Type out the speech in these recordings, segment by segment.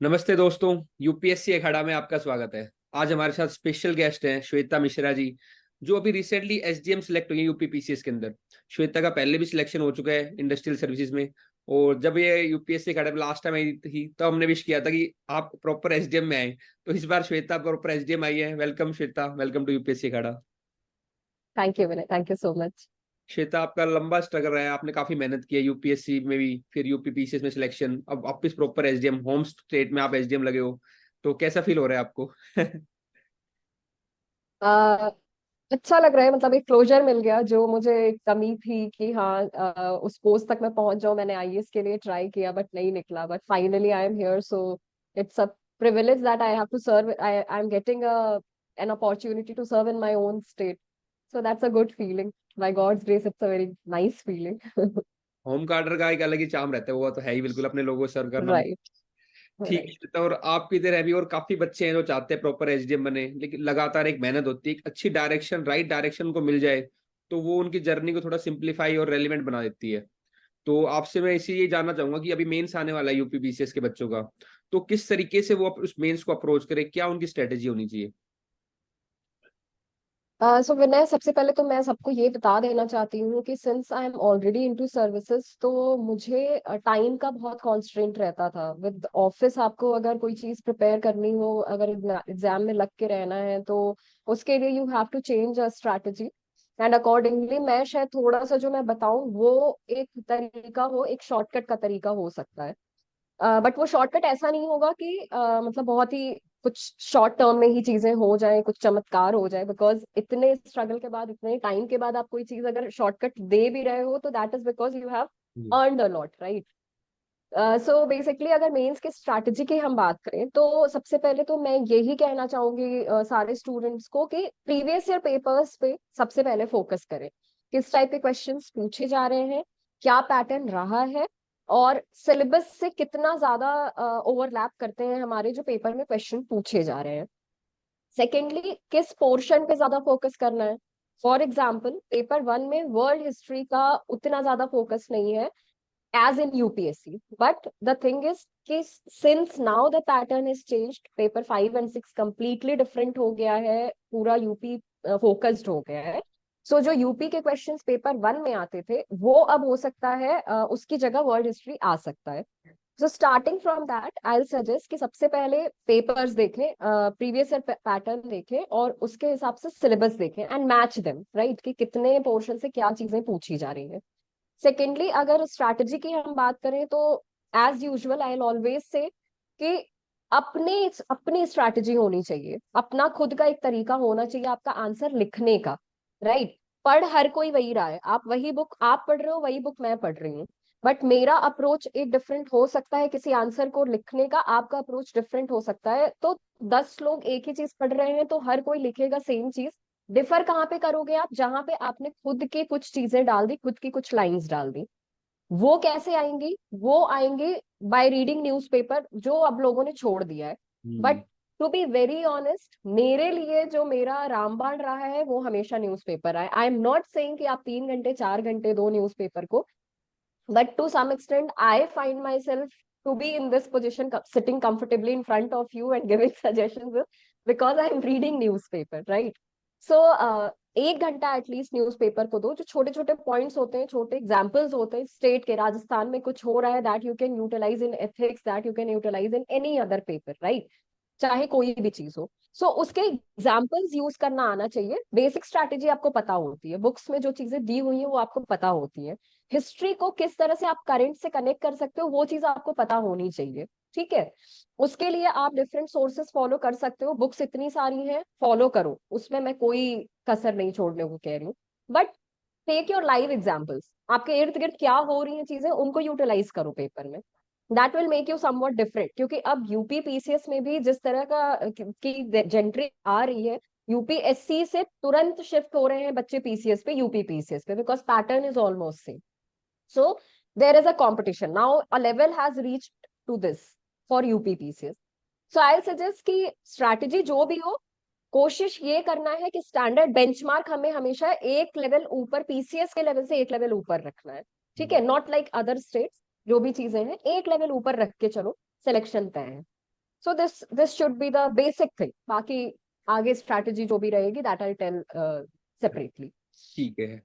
नमस्ते दोस्तों। यूपीएससी अखाड़ा में आपका स्वागत है। आज हमारे साथ स्पेशल गेस्ट हैं श्वेता मिश्रा जी, जो अभी रिसेंटली एसडीएम सेलेक्ट हुई है यूपी पीसीएस के अंदर। श्वेता का पहले भी सिलेक्शन हो चुका है इंडस्ट्रियल सर्विसेज में। और जब ये यूपीएससी अखाड़ा में लास्ट टाइम आई थी तो हमने विश किया था कि आप प्रॉपर एसडीएम में आए। तो इस बार श्वेता प्रॉपर एसडीएम आई है। Welcome Shweta, welcome to UPSC Akhada. Thank you Vinay, thank you so much. Shweta, आपका लंबा स्ट्रगल रहा है, आपने काफी मेहनत की है यूपीएससी में भी, फिर यूपी पीसीएस में सिलेक्शन, अब वापस प्रॉपर एसडीएम होम स्टेट में आप एसडीएम लगे हो। तो कैसा फील हो रहा है आपको? uh, अच्छा लग रहा है, मतलब एक क्लोजर मिल गया जो मुझे एक कमी थी कि हाँ उस पोस्ट तक मैं पहुंच जाऊं। मैंने आईएएस के लिए ट्राई किया बट नहीं निकला, but finally I am here. So it's a privilege that I have to serve. I'm getting an opportunity to serve in my own state. So that's a good feeling. By God's grace, it's a very nice feeling. Home कार्डर का एक अलग ही चाम रहता है, वो तो है ही बिल्कुल, अपने लोगों को सर्व करना। Right, ठीक right. है, तो और आपकी तरह भी और काफी बच्चे हैं जो चाहते हैं प्रॉपर एसडीएम बने, लेकिन लगातार एक मेहनत होती है, एक अच्छी डायरेक्शन, राइट डायरेक्शन को मिल जाए तो वो उनकी जर्नी को थोड़ा सिंप्लीफाई और रेलिवेंट बना देती है। तो आपसे मैं इसी ये जानना चाहूंगा कि अभी मेंस आने वाला है यूपी बीसीएस के बच्चों का, तो किस तरीके से वो उस मेंस को अप्रोच करे, क्या उनकी स्ट्रेटेजी होनी चाहिए? सो विनय, सबसे पहले तो मैं सबको ये बता देना चाहती हूँ कि since I am already into services, तो मुझे टाइम का बहुत कॉन्स्ट्रेंट रहता था विद ऑफिस। आपको अगर कोई चीज प्रिपेयर करनी हो, अगर एग्जाम में लग के रहना है, तो उसके लिए you have to change a strategy. And accordingly मैं शायद थोड़ा सा जो मैं बताऊं वो एक तरीका हो, एक शॉर्टकट का तरीका हो सकता है। बट वो शॉर्टकट ऐसा नहीं होगा कि मतलब बहुत ही कुछ शॉर्ट टर्म में ही चीजें हो जाए, कुछ चमत्कार हो जाए। बिकॉज इतने स्ट्रगल के बाद, इतने टाइम के बाद आप कोई चीज अगर शॉर्टकट दे भी रहे हो, तो that is because you have hmm. Earned a lot, right? So basically अगर मेंस की स्ट्रैटेजी की हम बात करें, तो सबसे पहले तो मैं यही कहना चाहूंगी सारे स्टूडेंट्स को कि प्रीवियस ईयर पेपर्स पे सबसे पहले फोकस करें। किस टाइप के क्वेश्चंस पूछे जा रहे हैं, क्या पैटर्न रहा है, और सिलेबस से कितना ज्यादा ओवरलैप करते हैं हमारे जो पेपर में क्वेश्चन पूछे जा रहे हैं। सेकेंडली, किस पोर्शन पे ज्यादा फोकस करना है। फॉर एग्जाम्पल, पेपर वन में वर्ल्ड हिस्ट्री का उतना ज्यादा फोकस नहीं है as in UPSC. But the thing is कि since now the pattern is changed, paper 5 and 6 completely different हो गया है, पूरा यूपी फोकस्ड हो गया है। सो जो यूपी के क्वेश्चंस पेपर वन में आते थे, वो अब हो सकता है उसकी जगह वर्ल्ड हिस्ट्री आ सकता है। So starting from that I suggest कि सबसे पहले पेपर्स देखें, प्रीवियस ईयर पैटर्न देखें, और उसके हिसाब से सिलेबस देखें एंड मैच देम, राइट, कि कितने पोर्शन से क्या चीजें पूछी जा रही है। सेकेंडली, अगर स्ट्रैटेजी की हम बात करें, तो as usual I always say कि अपने अपनी स्ट्रैटेजी होनी चाहिए, अपना खुद का एक तरीका होना चाहिए आपका आंसर लिखने का, राइट? पढ़ हर कोई वही रहा है, आप वही बुक आप पढ़ रहे हो, वही बुक मैं पढ़ रही हूँ, बट मेरा अप्रोच एक डिफरेंट हो सकता है किसी आंसर को लिखने का, आपका अप्रोच डिफरेंट हो सकता है। तो 10 लोग एक ही चीज पढ़ रहे हैं तो हर कोई लिखेगा सेम चीज। डिफर कहाँ पे करोगे आप? जहां पे आपने खुद की कुछ चीजें डाल दी, खुद की कुछ लाइंस डाल दी। वो कैसे आएंगी? वो आएंगे बाय रीडिंग न्यूज़पेपर, जो अब लोगों ने छोड़ दिया है। Hmm. But to be very honest, मेरे लिए जो मेरा रामबाण रहा है वो हमेशा न्यूज़पेपर है। आई एम नॉट सेइंग कि आप 3 घंटे 4 घंटे दो न्यूज़पेपर को, but to some extent I find myself to be in this position, sitting comfortably in front of you and giving suggestions, because I am reading newspaper, right? So 1 घंटा at least newspaper को दो। जो छोटे छोटे points होते हैं, छोटे examples होते हैं, स्टेट के राजस्थान में कुछ हो रहा है, that you can utilise in ethics, that you can utilise in any other paper, right? चाहे कोई भी चीज हो। सो उसके एग्जाम्पल्स यूज करना आना चाहिए। बेसिक स्ट्रैटेजी आपको पता होती है, बुक्स में जो चीजें दी हुई है वो आपको पता होती है। हिस्ट्री को किस तरह से आप करंट से कनेक्ट कर सकते हो, वो चीज आपको पता होनी चाहिए, ठीक है? उसके लिए आप डिफरेंट सोर्सेस फॉलो कर सकते हो, बुक्स इतनी सारी हैं, फॉलो करो, उसमें मैं कोई कसर नहीं छोड़ने को कह रही हूँ। But take your live examples, आपके इर्द गिर्द क्या हो रही हैं चीजें, उनको यूटिलाइज करो पेपर में। That will make you somewhat different, क्योंकि अब यूपी पीसीएस में भी जिस तरह का की जेंट्री आ रही है, यूपीएससी से तुरंत शिफ्ट हो रहे हैं बच्चे पीसीएस पे, यूपी पीसीएस पे, because pattern is almost same. So there is a competition now. A level has reached to this for UP PCS. So I'll suggest कि strategy जो भी हो, कोशिश ये करना है कि स्टैंडर्ड बेंचमार्क हमें हमेशा एक लेवल ऊपर, पीसीएस के लेवल से एक लेवल ऊपर रखना है, ठीक है? नॉट लाइक अदर स्टेट्स, जो भी चीजें हैं एक लेवल ऊपर रख के चलो, सिलेक्शन तय है। So this should be the basic thing, बाकी आगे स्ट्रैटेजी जो भी रहेगी दैट आई टेल सेपरेटली। ठीक है।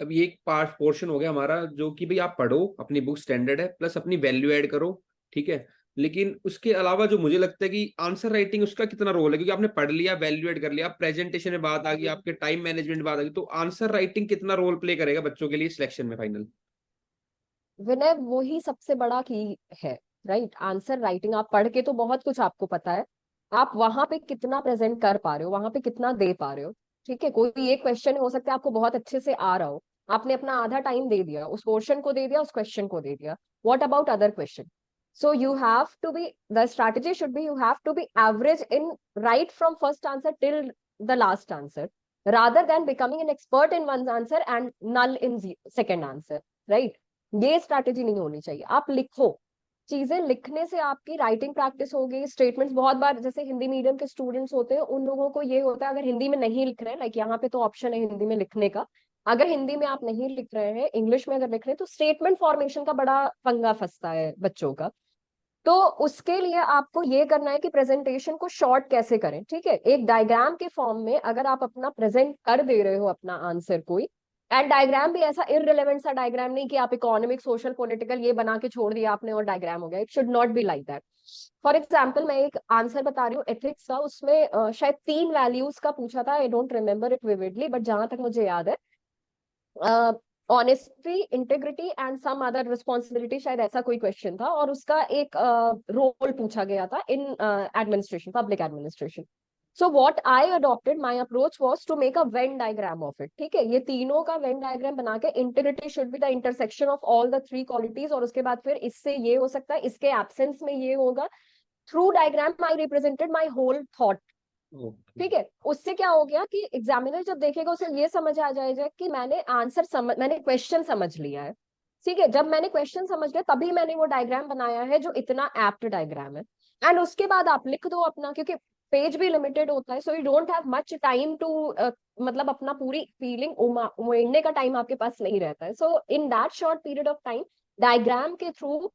अब ये एक पार्ट पोर्शन हो गया हमारा, जो कि भाई आप पढ़ो, अपनी बुक स्टैंडर्ड है, प्लस अपनी वैल्यू ऐड करो, ठीक है। लेकिन उसके अलावा जो मुझे लगता है कि आंसर राइटिंग, उसका कितना रोल है, क्योंकि आपने पढ़ लिया, वैल्यू ऐड कर लिया, प्रेजेंटेशन में बात आ गई, आपके टाइम मैनेजमेंट में बात आ गई, तो आंसर राइटिंग कितना रोल प्ले करेगा बच्चों के लिए सिलेक्शन में फाइनल? विनय वही सबसे बड़ा की है, राइट। आंसर राइटिंग आप पढ़ के तो बहुत कुछ आपको पता है, आप वहां पे कितना प्रेजेंट कर पा रहे हो, वहां पे कितना दे पा रहे हो। ठीक है, कोई भी एक क्वेश्चन हो सकता है आपको बहुत अच्छे से आ रहा हो, आपने अपना आधा टाइम दे दिया, उस पोर्शन को दे दिया, उस क्वेश्चन को दे दिया। What about other question? So you have to be, the strategy should be, you have to be average in, right from first answer till the last answer, rather than becoming an expert in one answer and null in second answer, right? ये strategy नहीं होनी चाहिए। आप लिखो, चीजें लिखने से आपकी राइटिंग प्रैक्टिस होगी। स्टेटमेंट्स बहुत बार जैसे हिंदी मीडियम के स्टूडेंट्स होते हैं, उन लोगों को ये होता है अगर हिंदी में नहीं लिख रहे हैं, लाइक यहाँ पे तो ऑप्शन है हिंदी में लिखने का, अगर हिंदी में आप नहीं लिख रहे हैं, इंग्लिश में अगर लिख रहे हैं, तो स्टेटमेंट फॉर्मेशन का बड़ा पंगा फंसता है बच्चों का। तो उसके लिए आपको ये करना है कि प्रेजेंटेशन को शॉर्ट कैसे करें। ठीक है, एक डायग्राम के फॉर्म में अगर आप अपना प्रेजेंट कर दे रहे हो अपना आंसर कोई, एंड डायग्राम भी ऐसा इररिलेवेंट सा डायग्राम नहीं कि आप इकोनॉमिक सोशल पॉलिटिकल ये बना के छोड़ दिया आपने और डायग्राम हो गया। It should not be like that. For example मैं एक आंसर बता रही हूँ एथिक्स का, उसमें शायद 3 वैल्यूज का पूछा था, I don't remember it vividly, but जहां तक मुझे याद है honesty, integrity and some other responsibility, शायद ऐसा कोई क्वेश्चन था, और उसका एक रोल पूछा गया था in administration, public administration. So what I adopted, my approach was to make a Venn diagram of it. ठीक है, ये तीनों का वेन डायग्राम बना के, integrity should be the intersection of all the 3 qualities, और उसके बाद फिर इससे ये हो सकता है, इसके एब्सेंस में ये होगा। Through diagram I represented my whole thought. Okay. ठीक है, उससे क्या हो गया कि एग्जामिनर जब देखेगा उसे ये समझ आ जाएगा कि मैंने आंसर समझ, मैंने क्वेश्चन समझ लिया है। ठीक है, जब मैंने क्वेश्चन समझ लिया तभी मैंने वो डायग्राम बनाया है जो इतना एप्ट डायग्राम है। एंड उसके बाद आप लिख दो अपना, क्योंकि पेज भी लिमिटेड होता है, so you don't have much time to, मतलब अपना पूरी फीलिंग उमेड़ने का टाइम आपके पास नहीं रहता है। So in that short period of time, diagram के थ्रू,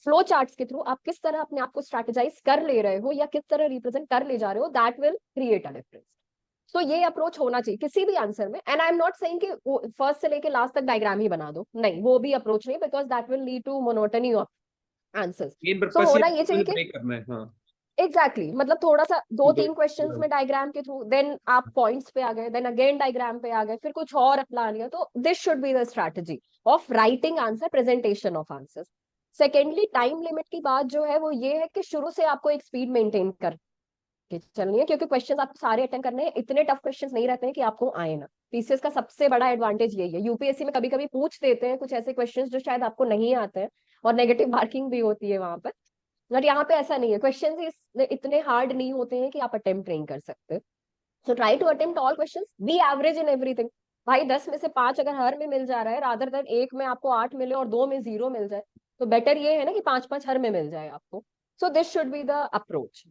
फ्लो चार्ट्स के थ्रू आप किस तरह अपने आप को स्ट्रेटेजाइज कर ले रहे हो या किस तरह रिप्रेजेंट कर ले जा रहे हो, that will create a difference. तो ये अप्रोच होना चाहिए किसी भी आंसर में। And I am not saying कि फर्स्ट से लेके लास्ट तक डायग्राम ही बना दो, नहीं, वो भी अप्रोच नहीं, because that will lead to monotony of answers. Main so purpose ये होना ये चाहिए कि ब्रेक करना है, हाँ। एग्जैक्टली मतलब थोड़ा सा दो तो तीन क्वेश्चंस में डायग्राम के थ्रू, देन आप पॉइंट्स पे आ गए, देन अगेन डायग्राम पे आ गए, फिर कुछ और अपना लिया। तो this should be the strategy of writing answer, presentation of answers. Secondly, time limit की बात जो है वो ये है कि शुरू से आपको एक स्पीड मेंटेन करके चलनी है, क्योंकि क्वेश्चंस आपको सारे अटेंड करने हैं, इतने टफ क्वेश्चंस नहीं रहते हैं कि आपको आए ना। पीसीएस का सबसे बड़ा एडवांटेज यही है। यूपीएससी में कभी कभी पूछ देते हैं कुछ ऐसे क्वेश्चंस जो शायद आपको नहीं आते हैं, और नेगेटिव मार्किंग भी होती है वहां पर। बट यहाँ पे ऐसा नहीं है, क्वेश्चन इतने हार्ड नहीं होते हैं कि आप अटेम्प्ट नहीं कर सकते। So try to attempt all question, be average in everything. भाई 10 में से 5 अगर हर में मिल जा रहा है, रादर देन एक में आपको 8 मिले और 2 में 0 मिल जाए, तो बेटर ये है ना कि 5-5 हर में मिल जाए आपको। So this should be the approach.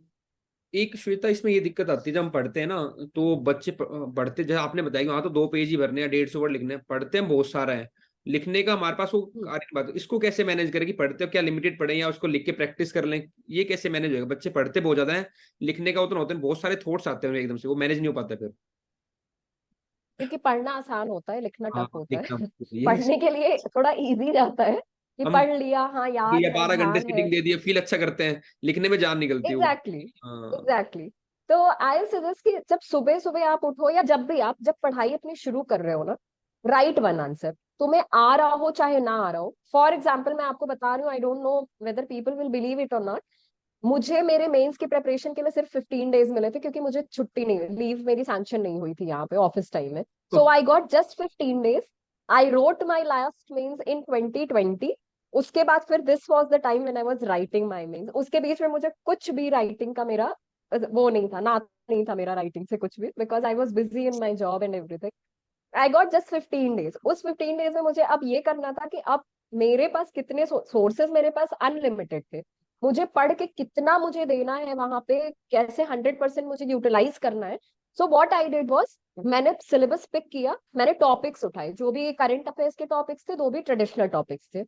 एक श्वेता, इसमें ये दिक्कत आती है जब हम पढ़ते हैं ना, तो बच्चे पढ़ते, जैसे आपने बताया कि वहां तो 2 पेज ही भरने हैं, 150 वर्ड लिखने हैं, पढ़ते हैं बहुत सारा है, लिखने का हमारे पास वो कार्य की बात, इसको कैसे मैनेज करें कि पढ़ते हो क्या लिमिटेड पढ़े या उसको लिख के प्रैक्टिस कर लें? ये कैसे मैनेज होगा? बच्चे पढ़ते बहुत ज्यादा है, लिखने का उतना होता है, बहुत सारे थॉट्स आते हैं एकदम से, वो मैनेज नहीं हो पाता फिर। क्योंकि पढ़ना आसान होता है, लिखना हाँ, टफ होता लिखना है। ये पढ़ने के लिए थोड़ा इजी रहता है कि हम पढ़ लिया, हाँ याद या है, 12 घंटे ध्यान है। सीटिंग दे दिए, फील अच्छा करते हैं, लिखने में जान निकलती है वो। एग्जैक्टली, हाँ। एग्जैक्टली। तो आई सजेस्ट कि जब सुबह सुबह आप उठो, या जब भी आप जब पढ़ाई अपनी शुरू कर रहे हो ना, राइट वन आंसर, तुम्हें आ रहा हो चाहे ना आ रहा हो। फॉर एग्जाम्पल मैं आपको बता रही हूँ, I don't know whether people will believe it और नॉट, मुझे मेरे मेंस की प्रिपरेशन के लिए सिर्फ 15 डेज मिले थे, क्योंकि मुझे छुट्टी नहीं, लीव मेरी सैंक्शन नहीं हुई थी यहाँ पे ऑफिस टाइम में। तो so I got just 15 days. I wrote my last mains इन 2020। उसके बाद फिर this was the time when I was writing my mains. उसके बीच में मुझे कुछ भी राइटिंग का मेरा वो नहीं था, ना नहीं था मेरा राइटिंग से कुछ भी, because I was busy in my job and everything. I got just 15 days. उस 15 डेज में मुझे अब ये करना था कि अब मेरे पास कितने सोर्सेज, मेरे पास अनलिमिटेड थे, मुझे पढ़ के कितना मुझे देना है वहां पे, कैसे 100% मुझे यूटिलाइज करना है। सो व्हाट आई डिड वाज, मैंने सिलेबस पिक किया, मैंने टॉपिक्स उठाए, जो भी करंट अफेयर्स के टॉपिक्स थे, जो भी ट्रेडिशनल टॉपिक्स थे,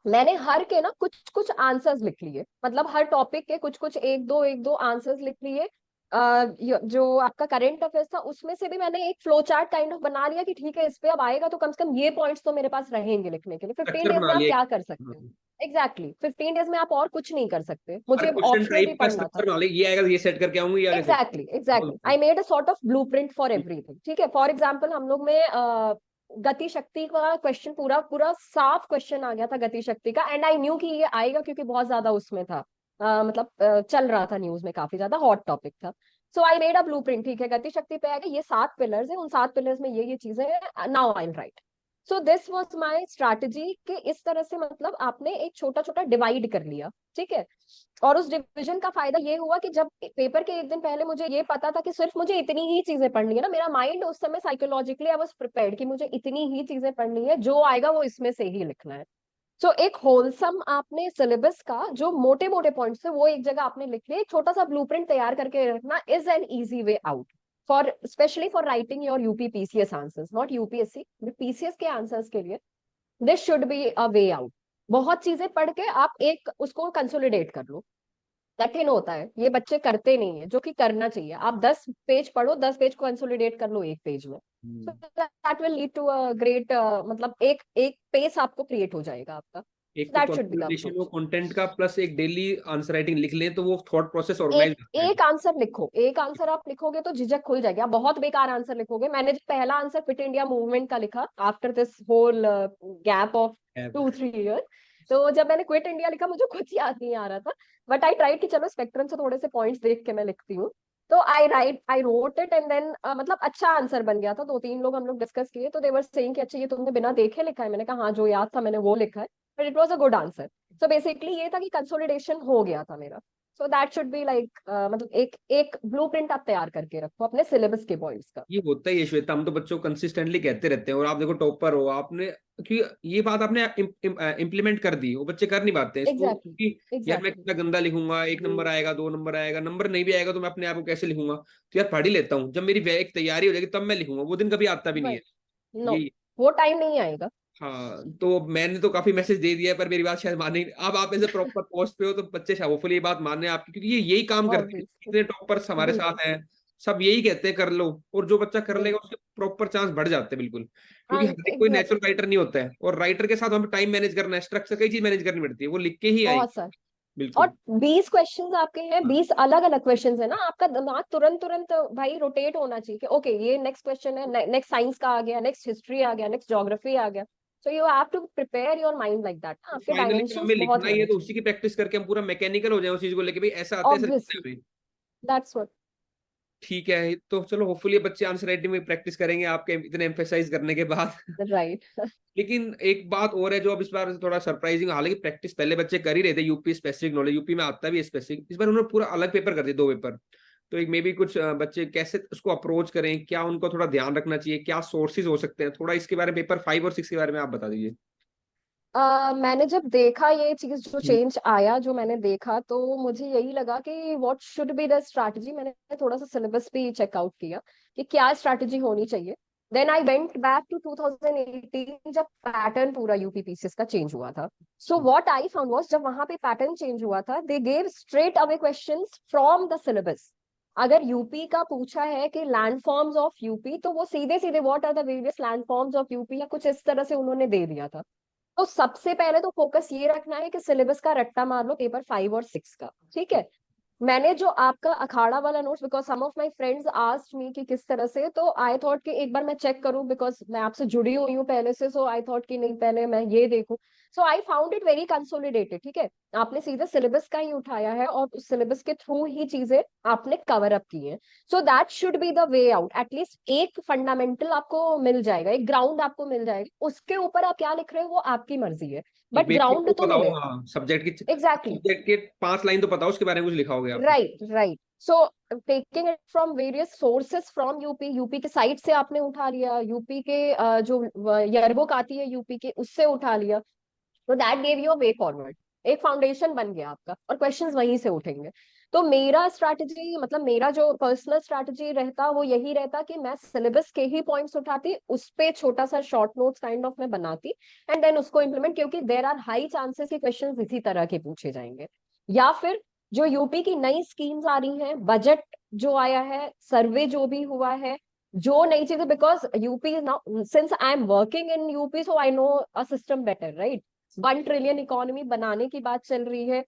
मैंने हर के ना कुछ कुछ आंसर्स लिख लिए, मतलब हर टॉपिक के कुछ कुछ एक दो आंसर्स लिख लिए। जो आपका करंट अफेयर्स था उसमें से भी मैंने एक फ्लो चार्ट काइंड ऑफ बना लिया कि ठीक है इस पे अब आएगा तो कम से कम ये पॉइंट्स तो मेरे पास रहेंगे लिखने के लिए। 15 स्ट्रक्चर डेज बना में आप लिया क्या एक। कर सकते हो? हाँ, एग्जैक्टली 15 डेज में आप और कुछ नहीं कर सकते, हर मुझे क्वेश्चन ऑप्शनल भी टाइप का पढ़ना था। स्ट्रक्चर बना लिया, ये आएगा तो ये सेट करके आऊंगी, ये आगे set. Exactly I made a sort of blueprint for everything. ठीक है, फॉर एग्जांपल हम लोग में गति शक्ति का क्वेश्चन पूरा पूरा साफ क्वेश्चन आ गया था गति शक्ति का, एंड आई न्यू कि ये आएगा क्योंकि बहुत ज्यादा उसमें था, मतलब चल रहा था न्यूज में, काफी ज्यादा हॉट टॉपिक था। सो आई मेड अ ब्लूप्रिंट, ठीक है गति शक्ति पे आएगा, ये 7 पिलर्स है, उन 7 पिलर्स में ये चीजें हैं, now I right. So this was my strategy कि इस तरह से मतलब आपने एक छोटा छोटा डिवाइड कर लिया। ठीक है, और उस डिवीजन का फायदा ये हुआ कि जब पेपर के एक दिन पहले मुझे ये पता था कि सिर्फ मुझे इतनी ही चीजें पढ़नी है ना, मेरा माइंड उस समय साइकोलॉजिकली आई वाज प्रिपेयर्ड कि मुझे इतनी ही चीजें पढ़नी है, जो आएगा वो इसमें से ही लिखना है। सो एक होलसम आपने सिलेबस का जो मोटे मोटे पॉइंट्स है वो एक जगह आपने लिख लिया, एक छोटा सा ब्लूप्रिंट तैयार करके रखना is an easy way out for specially for writing your UP PCS answers, not UPSC PCS के आंसर्स के लिए this should be a way out. बहुत चीजें पढ़ के आप एक उसको कंसोलिडेट कर लो, कठिन होता है, ये बच्चे करते नहीं है जो कि करना चाहिए। आप 10 पेज पढ़ो, 10 पेज को कंसोलिडेट कर लो एक पेज में, so that will lead to a great, मतलब एक एक पेस आपको क्रिएट हो जाएगा आपका। एक तो that should be the consolidation वो अप्रोच। कंटेंट का, प्लस एक डेली आंसर राइटिंग लिख लें तो वो थॉट प्रोसेस ऑर्गेनाइज एक रहता है। एक आंसर लिखो, एक आंसर आप लिखोगे तो झिझक खुल जाएगी। आप बहुत बेकार आंसर लिखोगे, मैंने जो पहला आंसर क्विट इंडिया मूवमेंट का लिखा after this whole gap of Ab- 2-3 year, तो जब मैंने क्विट इंडिया लिखा मुझे कुछ याद नहीं आ रहा था, बट आई ट्राइड कि चलो स्पेक्ट्रम से थोड़े से पॉइंट्स देख के मैं लिखती हूँ। तो I wrote it and then मतलब अच्छा आंसर बन गया था। 2-3 लोग हम लोग डिस्कस किए तो दे वर सेइंग कि अच्छा ये तुमने बिना देखे लिखा है, मैंने कहा हाँ जो याद था मैंने वो लिखा है, but it was a good answer. So basically ये था कि कंसोलिडेशन हो गया था मेरा। So that should be like, मतलब एक एक ब्लूप्रिंट आप तैयार करके रखो अपने सिलेबस के पॉइंट्स का। ये होता ही है श्वेता, हम तो बच्चों को कंसिस्टेंटली कहते रहते हैं, और आप देखो टॉपर हो आपने, कि ये बात आपने इम्प्लीमेंट कर दी, वो बच्चे कर नहीं पाते हैं इसको एग्जैक्टली कि यार मैं एग्जैक्टली। कितना गंदा लिखूंगा, 1 नंबर आएगा, 2 नंबर आएगा, नंबर नहीं भी आएगा तो मैं अपने आप को कैसे लिखूंगा, तो यार पढ़ ही लेता हूँ, जब मेरी एक तैयारी हो जाएगी तब मैं लिखूंगा, वो दिन कभी आता भी नहीं है। राइट, नो यही। वो टाइम नहीं आएगा। हाँ, तो मैंने तो काफी मैसेज दे दिया है, पर मेरी बात शायद माने नहीं। अब आप ऐसे प्रॉपर पोस्ट पे हो तो बच्चे होपफुली ये बात माने आपकी, क्योंकि ये यही काम करते हैं, ऑब्वियसली, जितने टॉपर्स हमारे बिल्कुल। साथ हैं सब यही कहते हैं कर लो, और जो बच्चा कर लेगा बिल्कुल, उसके प्रॉपर चांस बढ़ जाते हैं बिल्कुल, क्योंकि हाँ हर एक कोई नेचुरल एग्जैक्टली। राइटर नहीं होता है, और राइटर के साथ हमें टाइम मैनेज करना है, स्ट्रक्चर कई चीज मैनेज करनी पड़ती है, वो लिख के ही आएगी। बहुत सारे, और बिल्कुल। 20 क्वेश्चंस आपके हैं, हाँ, 20 अलग अलग क्वेश्चंस है ना, आपका दिमाग तुरंत तुरंत भाई रोटेट होना चाहिए कि ओके ये नेक्स्ट क्वेश्चन है, नेक्स्ट साइंस का आ गया, नेक्स्ट हिस्ट्री आ गया, नेक्स्ट ज्योग्राफी आ गया। So you have to prepare your mind like that, आपके फाइनली तो डायमेंशंस हमें बहुत लिखना ही है, होने तो उसी चाहिए। की प्रैक्टिस करके हम पूरा मैकेनिकल हो जाए उस चीज को लेके, भाई ऐसा आता है, ऐसा लिखना ऑब्वियसली, है हमें। That's what. ठीक है, तो चलो होपफुली बच्चे आंसर राइटिंग में प्रैक्टिस करेंगे आपके इतने एम्फेसाइज करने के बाद। राइट। लेकिन एक बात और है जो अब इस बार थोड़ा सरप्राइजिंग, हालांकि प्रैक्टिस पहले बच्चे कर ही रहे थे, यूपी स्पेसिफिक नॉलेज यूपी में आता भी है स्पेसिफिक, इस बार उन्होंने पूरा अलग पेपर कर दिया, 2 पेपर। तो एक मे बी कुछ बच्चे कैसे उसको अप्रोच करें, क्या उनको थोड़ा ध्यान रखना चाहिए, क्या सोर्सेज हो सकते हैं, थोड़ा इसके बारे में पेपर 5 और 6 के बारे में आप बता दीजिए। मैंने जब देखा ये चीज जो हम्म। चेंज आया, जो मैंने देखा तो मुझे यही लगा कि what should be the strategy. मैंने थोड़ा सा सिलेबस भी चेकआउट किया कि क्या स्ट्रैटेजी होनी चाहिए। Then I went back to 2018 जब पैटर्न पूरा यूपीपीसीएस का चेंज हुआ था। So what I found was जब वहां पे पैटर्न चेंज हुआ था they gave straight away questions from the syllabus. अगर यूपी का पूछा है कि लैंडफॉर्म्स ऑफ यूपी, तो वो सीधे सीधे what are the various landforms of UP या कुछ इस तरह से उन्होंने दे दिया था। तो सबसे पहले तो फोकस ये रखना है कि सिलेबस का रट्टा मार लो पेपर 5 और 6 का। ठीक है, मैंने जो आपका अखाड़ा वाला notes, because some of my friends asked me कि किस तरह से, तो आई थॉट कि एक बार मैं चेक करूं, बिकॉज मैं आपसे जुड़ी हुई हूँ पहले से, सो आई थॉट कि नहीं पहले मैं ये देखूं। So I found it very consolidated. ठीक है, आपने सीधे सिलेबस का ही उठाया है और उस सिलेबस के थ्रू ही चीजें आपने कवर अप की है। So that should be the way out. At least एक फंडामेंटल आपको मिल जाएगा, एक ग्राउंड आपको मिल जाएगा, उसके ऊपर आप क्या लिख रहे हो वो आपकी मर्जी है, एक बट बेसिक ग्राउंड तो तो बताओ, मिले। हाँ सब्जेक्ट की, एग्जैक्टली, सब्जेक्ट के 5 लाइन तो बताओ, उसके बारे में कुछ लिखा होगा आपने। Right right. So taking it from various sources from UP, UP के साइट से आपने उठा लिया, यूपी के जो यरबुक आती है यूपी के उससे उठा लिया, तो that gave you a way forward. एक फाउंडेशन बन गया आपका, और क्वेश्चंस वहीं से उठेंगे। तो मेरा स्ट्रैटेजी, मतलब मेरा जो पर्सनल स्ट्रैटेजी रहता वो यही रहता कि मैं सिलेबस के ही पॉइंट्स उठाती, उस पे छोटा सा शॉर्ट नोट्स काइंड ऑफ में बनाती, एंड देन उसको इम्प्लीमेंट, क्योंकि देर आर हाई चांसेस कि क्वेश्चंस इसी तरह के पूछे जाएंगे। या फिर जो यूपी की नई स्कीम्स आ रही हैं, बजट जो आया है, सर्वे जो भी हुआ है, जो नई चीजें, because UP is now, since I am working in UP, so I know a system better, right. 1 trillion economy बनाने की बात चल रही है,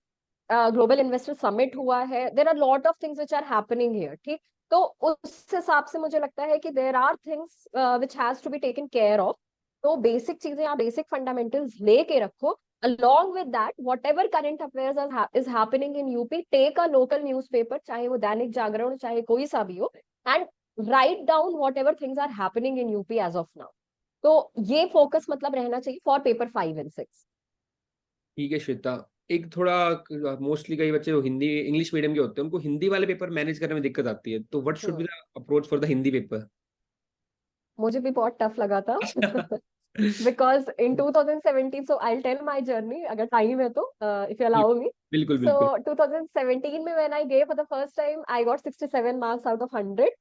ग्लोबल इन्वेस्टर समिट हुआ है, there are lot of things which are happening here, ठीक। तो उस हिसाब से मुझे लगता है कि there are things which has to be taken care of. तो बेसिक चीजें आप, बेसिक फंडामेंटल्स लेके रखो। along with that, whatever current affairs is happening in UP, take a local newspaper, चाहे वो दैनिक जागरण, चाहे कोई सा भी हो, and write down whatever things are happening in UP as of now. तो ये फोकस मतलब रहना चाहिए फॉर पेपर 5 and 6। ठीक है श्वेता, एक थोड़ा मोस्टली कई बच्चे जो हिंदी इंग्लिश मीडियम के होते हैं उनको हिंदी वाले पेपर मैनेज करने में दिक्कत आती है, तो what should be the approach for the Hindi paper? मुझे भी बहुत टफ लगा था because in 2017, so I'll tell my journey अगर टाइम है तो, if you allow me. बिल्कुल So बिल्कुल। 2017 में when I gave for the first time, I got 67 marks out of 100.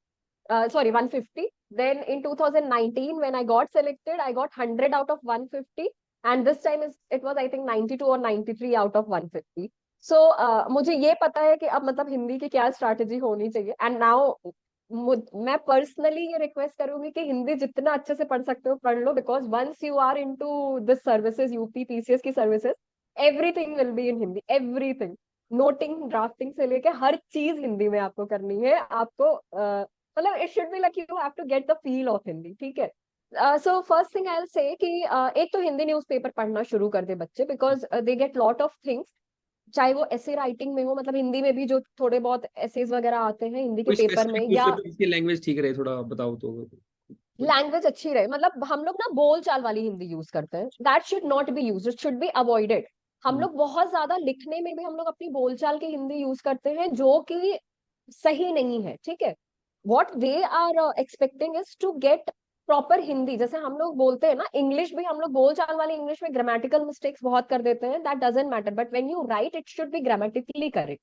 Sorry, 150. Then in 2019 when I got selected, I got 100 out of 150, and this time it was I think 92 or 93 out of 150. So मुझे ये पता है कि अब मतलब हिंदी की क्या strategy होनी चाहिए, एंड नाउ मैं पर्सनली ये रिक्वेस्ट करूंगी कि हिंदी जितना अच्छे से पढ़ सकते हो पढ़ लो, because once you are into this services, UP PCS की services, everything will be in Hindi, everything. Noting, drafting से लेके हर चीज हिंदी में आपको करनी है। आपको मतलब it should be like you have to get the feel of Hindi, ठीक है। So first thing I will say कि एक तो हिंदी न्यूज़पेपर पढ़ना शुरू कर दे बच्चे, because they get lot of things, चाहे वो ऐसे राइटिंग में हो, मतलब हिंदी में भी जो थोड़े बहुत एसेज वगैरह आते हैं हिंदी के कोई पेपर में, स्पेसिफिक या न्यूज़पेपर जिसकी लैंग्वेज ठीक रहे, थोड़ा बताओ तो। लैंग्वेज अच्छी रहे। मतलब हम लोग ना बोल चाल वाली हिंदी यूज करते हैं, that should not be use, it should be avoided. हम लोग बहुत ज्यादा लिखने में भी हम लोग अपनी बोलचाल की हिंदी यूज करते हैं, जो कि सही नहीं है, ठीक है। What they are expecting is to get proper Hindi. जैसे हम लोग बोलते हैं ना इंग्लिश भी, हम लोग बोलचाल वाली इंग्लिश में ग्रामेटिकल मिस्टेक्स बहुत कर देते हैं, that doesn't matter, but when you right it should B grammatically correct.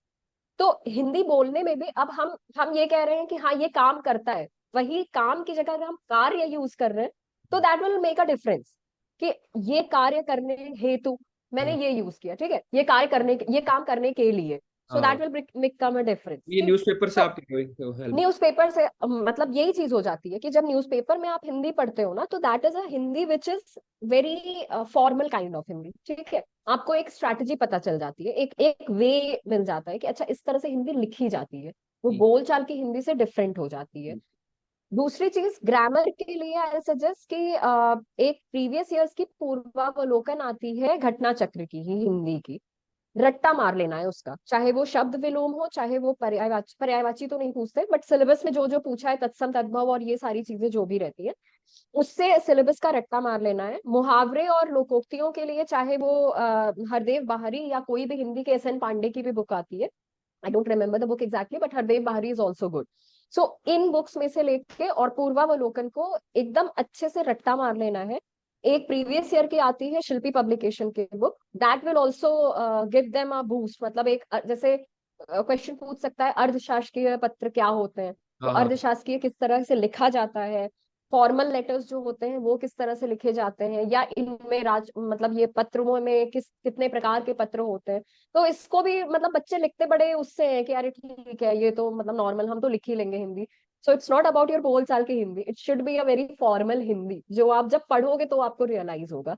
तो हिंदी बोलने में भी अब हम ये कह रहे हैं कि हाँ ये काम करता है, वही काम की जगह अगर हम कार्य यूज कर रहे हैं, तो that will make a difference. कि ये कार्य करने हेतु मैंने ये यूज किया, ठीक है, ये कार्य करने, ये काम करने के लिए, सो हाँ, that will make a difference, ये ठीक। न्यूज़पेपर से तो आप हेल्प। न्यूज़पेपर से मतलब यही चीज हो जाती है कि जब न्यूज़पेपर में आप हिंदी पढ़ते हो ना, तो that is a Hindi which is very formal kind of Hindi, ठीक है। आपको एक स्ट्रैटेजी पता चल जाती है, एक एक वे मिल जाता है कि अच्छा इस तरह से हिंदी लिखी जाती है, वो बोलचाल की हिंदी से डिफरेंट हो जाती है। दूसरी चीज, ग्रामर के लिए आई सजेस्ट कि एक प्रीवियस ईयर्स की पूर्वावलोकन आती है घटना चक्र की ही हिंदी की, रट्टा मार लेना है उसका, चाहे वो शब्द विलोम हो, चाहे वो पर्यायवाची, पर्यायवाची तो नहीं पूछते, बट सिलेबस में जो जो पूछा है तत्सम तद्भव और ये सारी चीजें जो भी रहती है, उससे सिलेबस का रट्टा मार लेना है। मुहावरे और लोकोक्तियों के लिए चाहे वो हरदेव बाहरी या कोई भी हिंदी के एस एन पांडे की भी बुक आती है, I don't remember the book exactly, but Hardev Bahri is also good. So in books में से लेके और पूर्वावलोकन को एकदम अच्छे से रट्टा मार लेना है। एक प्रीवियस ईयर की आती है शिल्पी पब्लिकेशन की book, that will also give them a boost. मतलब एक जैसे क्वेश्चन पूछ सकता है अर्धशासकीय पत्र क्या होते हैं, तो हाँ हाँ। अर्धशासकीय किस तरह से लिखा जाता है, फॉर्मल लेटर्स जो होते हैं वो किस तरह से लिखे जाते हैं, या इनमें राज मतलब ये पत्रों में कितने प्रकार के पत्र होते हैं। तो इसको भी मतलब बच्चे लिखते बड़े उससे है कि अरे ठीक है ये तो मतलब नॉर्मल, हम तो लिख ही लेंगे Hindi. So it's not about your बोल चाल की Hindi, it should be a very formal Hindi, जो आप जब पढ़ोगे तो आपको रियलाइज होगा।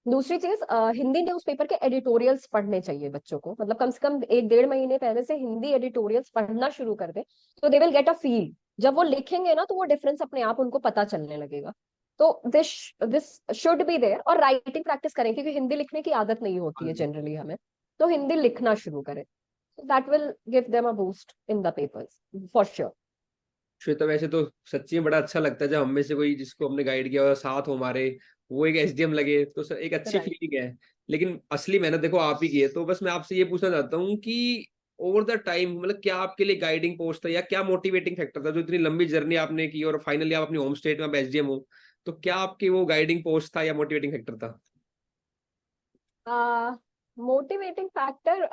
दूसरी चीज, हिंदी न्यूज़पेपर के एडिटोरियल्स पढ़ने चाहिए बच्चों को, मतलब कम से कम 1 डेढ़ महीने पहले से हिंदी एडिटोरियल्स पढ़ना शुरू कर दे, तो they will get a feel. जब वो लिखेंगे ना तो वो डिफरेंस अपने आप उनको पता चलने लगेगा। तो this this should be there. और राइटिंग प्रैक्टिस करें, क्योंकि हिंदी लिखने की आदत नहीं होती है जनरली हमें, तो हिंदी लिखना शुरू करें, that will give them a boost in the papers for sure. Shweta, वैसे तो सच्ची में बड़ा अच्छा लगता है जब हम में से कोई जिसको हमने गाइड किया और साथ हो हमारे, वो एक एसडीएम लगे, तो एक अच्छी राइट। फीलिंग है। लेकिन असली मेहनत देखो आप ही की है, तो बस मैं आपसे ये पूछना चाहता हूँ कि ओवर द टाइम मतलब क्या आपके लिए गाइडिंग पोस्ट था या क्या मोटिवेटिंग फैक्टर था जो इतनी लंबी जर्नी आपने की और फाइनली आप अपनी होम स्टेट में एसडीएम हो, तो क्या आपकी वो गाइडिंग पोस्ट था या मोटिवेटिंग फैक्टर था? मोटिवेटिंग फैक्टर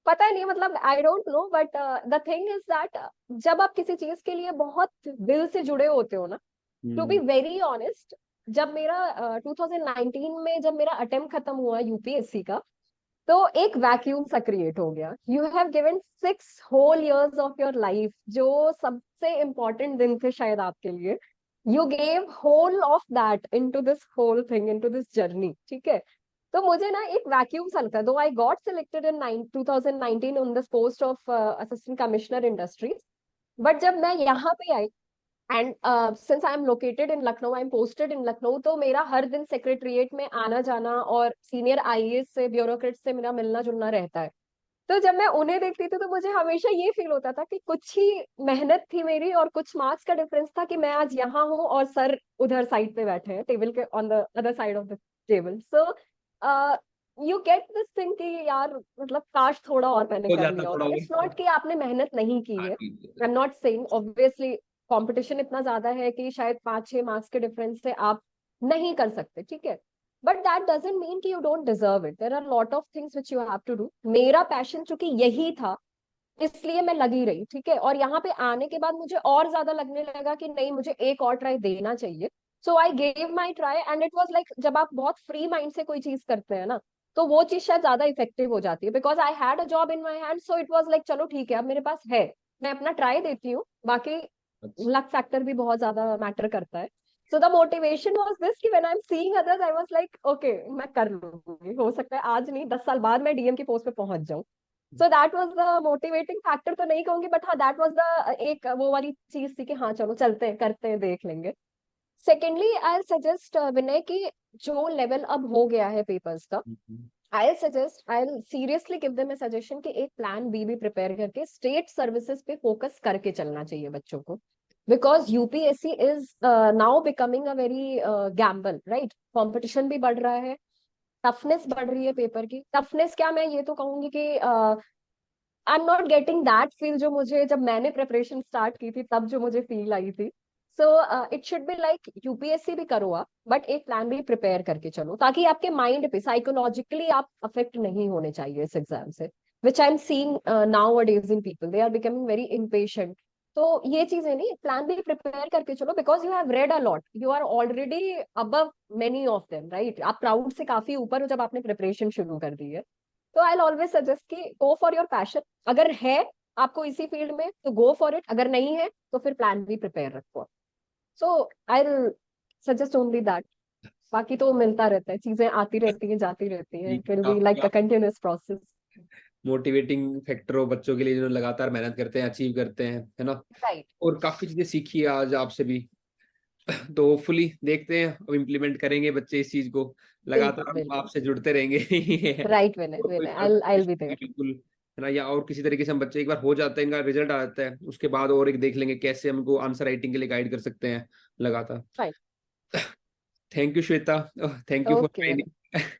पता नहीं, मतलब I don't know, but the thing is that जब आप किसी चीज के लिए बहुत दिल से जुड़े होते हो ना, टू बी वेरी ऑनेस्ट, जब मेरा 2019 में जब मेरा अटेम्प्ट खत्म हुआ यूपीएससी का, तो एक वैक्यूम सा क्रिएट हो गया। You have given 6 whole years of your life, जो सबसे इम्पोर्टेंट दिन थे शायद आपके लिए। You gave whole of that into this whole thing, into this journey, ठीक है। तो मुझे ना एक वैक्यूम सा लगता है, though I got selected in 2019 on this post of assistant commissioner industries, but जब मैं यहाँ पे आई, and since I am located in Lucknow, I am posted in Lucknow, तो मेरा हर दिन सेक्रेटरिएट में आना जाना और सीनियर आईएएस से, ब्यूरोक्रेट से मेरा मिलना जुलना रहता है। तो जब मैं उन्हें देखती थी तो मुझे हमेशा ये फील होता था कि कुछ ही मेहनत थी मेरी और कुछ मार्क्स का डिफरेंस था कि मैं आज यहाँ हूँ और सर उधर साइड पे बैठे हैं, टेबल के on the other side of the table. So you get this thing कि यार मतलब काश थोड़ा और मैंने हो कर जाता लिया थोड़ा होता। इट्स नॉट कि आपने मेहनत नहीं की और। है, I am not saying, obviously competition इतना ज्यादा है कि शायद 5-6 मार्क्स के डिफरेंस से आप नहीं कर सकते, ठीक है, बट दैट डजंट मीन कि you don't deserve it. There are lot of things which you have to do. मेरा पैशन चूंकि यही था, इसलिए मैं लगी रही, ठीक है, और यहाँ पे आने के बाद मुझे और ज्यादा लगने लगा कि नहीं, मुझे एक और ट्राई देना चाहिए। So I gave my try and it was like, जब आप बहुत फ्री माइंड से कोई चीज करते हैं ना, तो वो चीज शायद ज्यादा इफेक्टिव हो जाती है। Because I had a job in my hand, so it was like चलो ठीक है, अब मेरे पास है, मैं अपना ट्राई देती हूँ। बाकी अच्छा, लक फैक्टर भी बहुत ज्यादा मैटर करता है। So the motivation was this कि when I am seeing others, I was like okay, मैं कर लूंगी, हो सकता है आज नहीं 10 साल बाद मैं डीएम की पोस्ट पे पहुंच जाऊं। So that was the motivating factor, तो नहीं कहूंगी, बट हाँ दैट वाज द एक वो वाली चीज थी कि हाँ चलो चलते हैं, करते हैं, देख लेंगे। सेकेंडली आई सजेस्ट विनय कि जो लेवल अब हो गया है पेपर्स का, I suggest, I seriously give them A suggestion कि एक प्लान बी भी प्रिपेयर करके स्टेट सर्विसेज पे फोकस करके चलना चाहिए बच्चों को। Because UPSC is now becoming a very Gamble, right, competition भी बढ़ रहा है, टफनेस बढ़ रही है पेपर की। टफनेस क्या, मैं ये तो कहूंगी कि I am not getting that feel जो मुझे जब मैंने प्रिपरेशन स्टार्ट की थी तब जो मुझे फील आई थी। So it should be like UPSC भी करो आप, बट एक प्लान भी प्रिपेयर करके चलो, ताकि आपके माइंड पे साइकोलॉजिकली आप अफेक्ट नहीं होने चाहिए इस एग्जाम से, which I am seeing now days in people, they are becoming very impatient. तो ये चीजें नहीं, प्लान भी प्रिपेयर करके चलो, because you have read a lot, you are already above many of them, right, आप क्राउड से काफी ऊपर हो जब आपने प्रिपरेशन शुरू कर दी है। तो आई ऑलवेज सजेस्ट कि गो फॉर योर पैशन, अगर है आपको इसी फील्ड में तो गो फॉर इट, अगर नहीं है तो फिर प्लान भी प्रिपेयर रखो। सो आई सजेस्ट ओनली दैट। बाकी तो मिलता रहता है, चीजें आती रहती हैं, जाती रहती हैं, जी, इट विल बी काफी like a continuous process. Motivating factor हो बच्चों के लिए जो लगातार मेहनत करते हैं, अचीव करते हैं, है ना। राइट, और काफी चीजें सीखी है आज आपसे भी। तो होपफुली देखते हैं, अब इम्प्लीमेंट करेंगे बच्चे इस चीज को। बिल्कुल लगातार हम बिल्कुल, आपसे जुड़ते रहेंगे। राइट विनय, और कोई विनय आई विल बी देयर। बिल्कुल, है ना, या और किसी तरीके से हम बच्चे एक बार हो जाते हैं, इनका रिजल्ट आ जाता है, उसके बाद और एक देख लेंगे कैसे हमको आंसर राइटिंग के लिए गाइड कर सकते हैं लगातार। Fine, thank you Shweta, thank you for okay Vinay, joining.